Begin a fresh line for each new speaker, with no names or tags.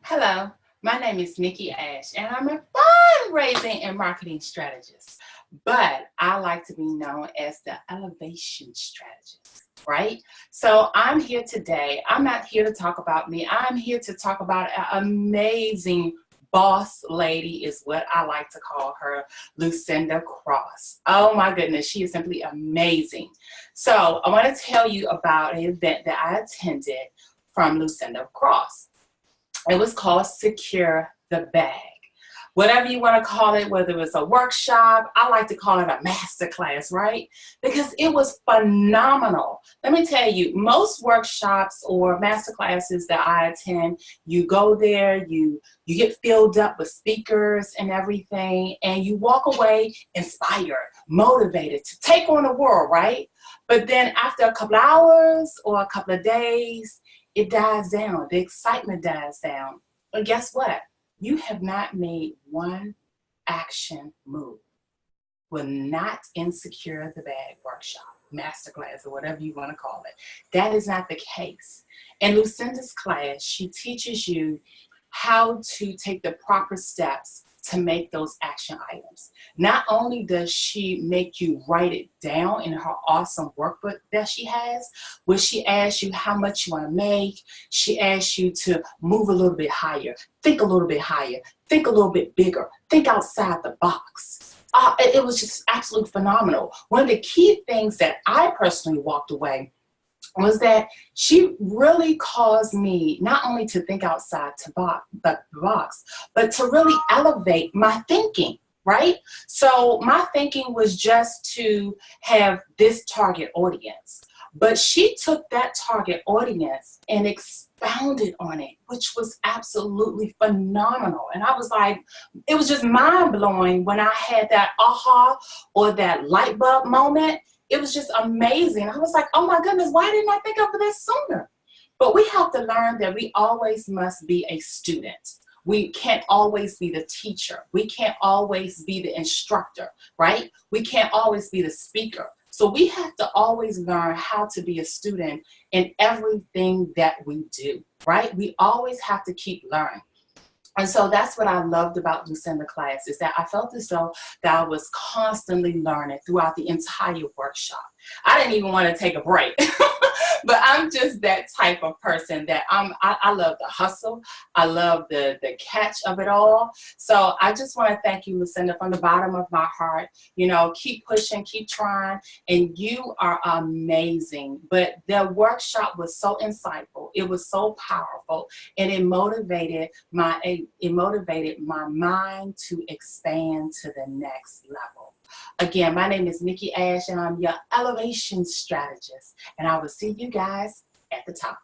Hello, my name is Nikki Ashe, and I'm a fundraising and marketing strategist. But I like to be known as the elevation strategist, right? So I'm here today. I'm not here to talk about me. I'm here to talk about an amazing boss lady, is what I like to call her, Lucinda Cross. Oh my goodness, she is simply amazing. So I want to tell you about an event that I attended from Lucinda Cross. It was called Secure the Bag. Whatever you want to call it, whether it's a workshop, I like to call it a master class, right? Because it was phenomenal. Let me tell you, most workshops or master classes that I attend, you go there, you get filled up with speakers and everything, and you walk away inspired, motivated to take on the world, right? But then after a couple hours or a couple of days, it dies down. The excitement dies down. But guess what? You have not made one action move. Will not insecure the bag workshop, masterclass, or whatever you want to call it. That is not the case. In Lucinda's class, she teaches you how to take the proper steps to make those action items. Not only does she make you write it down in her awesome workbook that she has, where she asks you how much you want to make, she asks you to move a little bit higher, think a little bit higher, think a little bit bigger, think outside the box. It was just absolutely phenomenal. One of the key things that I personally walked away was that she really caused me not only to think outside the box, but to really elevate my thinking, right? So my thinking was just to have this target audience. But she took that target audience and expounded on it, which was absolutely phenomenal. And I was like, it was just mind blowing when I had that aha or that light bulb moment. It was just amazing. I was like, oh my goodness, why didn't I think of this sooner? But we have to learn that we always must be a student. We can't always be the teacher. We can't always be the instructor, right? We can't always be the speaker. So we have to always learn how to be a student in everything that we do, right? We always have to keep learning. And so that's what I loved about Lucinda class, is that I felt as though that I was constantly learning throughout the entire workshop. I didn't even want to take a break. But I'm just that type of person that I love the hustle. I love the catch of it all. So I just want to thank you, Lucinda, from the bottom of my heart. You know, keep pushing, keep trying, and you are amazing. But the workshop was so insightful. It was so powerful, and it motivated my mind to expand to the next level. Again, my name is Nikki Ashe, and I'm your elevation strategist. And I will see you guys at the top.